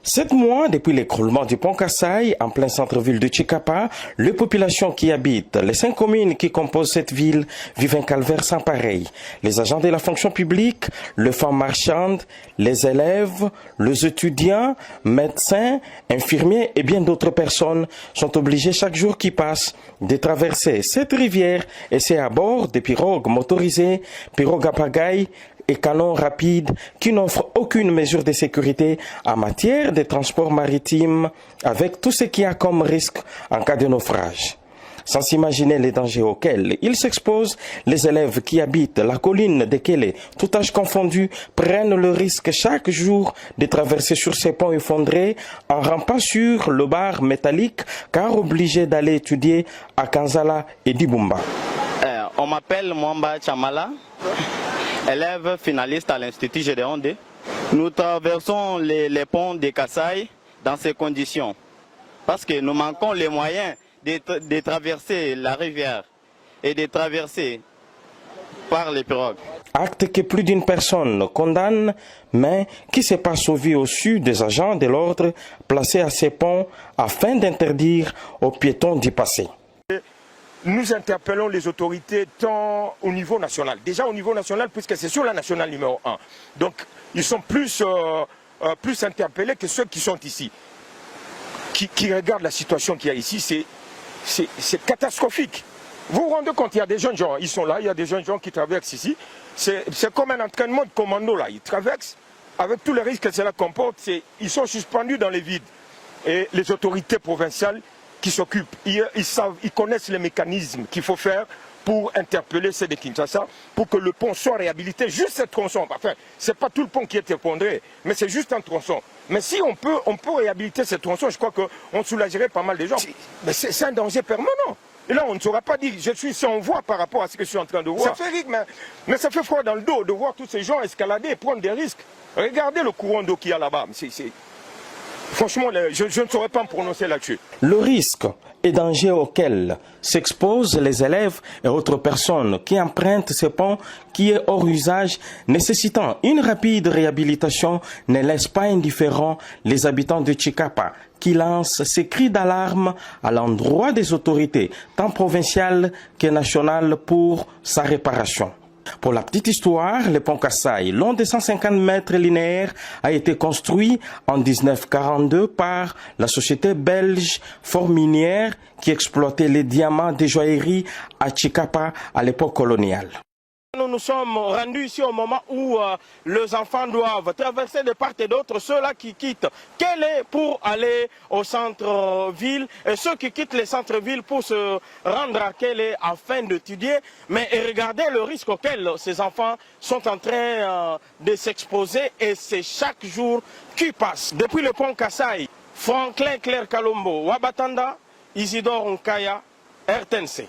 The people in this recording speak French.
7 mois depuis l'écroulement du pont Kassaï, en plein centre-ville de Tchikapa, les populations qui habitent les 5 communes qui composent cette ville vivent un calvaire sans pareil. Les agents de la fonction publique, les femmes marchandes, les élèves, les étudiants, médecins, infirmiers et bien d'autres personnes sont obligés chaque jour qui passe de traverser cette rivière et c'est à bord des pirogues motorisées, pirogues à pagaille, et canons rapides qui n'offrent aucune mesure de sécurité en matière de transport maritime avec tout ce qu'il y a comme risque en cas de naufrage. Sans s'imaginer les dangers auxquels ils s'exposent, les élèves qui habitent la colline de Kélé, tout âge confondu, prennent le risque chaque jour de traverser sur ces ponts effondrés en rampant sur le bar métallique car obligés d'aller étudier à Kanzala et Dibumba. On m'appelle Mwamba Chamala, élève finaliste à l'Institut Gédéon D. Nous traversons les ponts de Kassaï dans ces conditions parce que nous manquons les moyens de traverser la rivière et de traverser par les pirogues. Acte que plus d'une personne condamne, mais qui s'est pas sauvé au sud des agents de l'ordre placés à ces ponts afin d'interdire aux piétons d'y passer. Nous interpellons les autorités tant au niveau national. Déjà au niveau national, puisque c'est sur la nationale numéro 1. Donc, ils sont plus interpellés que ceux qui sont ici. Qui regardent la situation qu'il y a ici, c'est catastrophique. Vous vous rendez compte, il y a des jeunes gens, ils sont là, il y a des jeunes gens qui traversent ici. C'est comme un entraînement de commando là. Ils traversent avec tous les risques que cela comporte. Ils sont suspendus dans les vides. Et les autorités provinciales qui s'occupent, ils connaissent les mécanismes qu'il faut faire pour interpeller ceux de Kinshasa, pour que le pont soit réhabilité, juste cette tronçon. Enfin, ce n'est pas tout le pont qui est effondré, mais c'est juste un tronçon. Mais si on peut réhabiliter cette tronçon, je crois qu'on soulagerait pas mal de gens. Mais c'est un danger permanent. Et là, on ne saura pas dire, je suis sans voix par rapport à ce que je suis en train de voir. Ça fait rire, mais ça fait froid dans le dos de voir tous ces gens escalader et prendre des risques. Regardez le courant d'eau qu'il y a là-bas. Franchement, je ne saurais pas me prononcer là-dessus. Le risque et danger auquel s'exposent les élèves et autres personnes qui empruntent ces ponts qui est hors usage, nécessitant une rapide réhabilitation, ne laisse pas indifférents les habitants de Tchikapa qui lancent ces cris d'alarme à l'endroit des autorités, tant provinciales que nationales, pour sa réparation. Pour la petite histoire, le pont Kassaï, long de 150 mètres linéaires, a été construit en 1942 par la société belge Forminière qui exploitait les diamants des joailleries à Tchikapa à l'époque coloniale. Nous nous sommes rendus ici au moment où les enfants doivent traverser de part et d'autre, ceux-là qui quittent Kélé pour aller au centre-ville et ceux qui quittent les centres-villes pour se rendre à Kélé afin d'étudier. Mais regardez le risque auquel ces enfants sont en train de s'exposer et c'est chaque jour qui passe. Depuis le pont Kassaï, Franklin Claire Kalombo, Wabatanda, Isidore Nkaya, RTNC.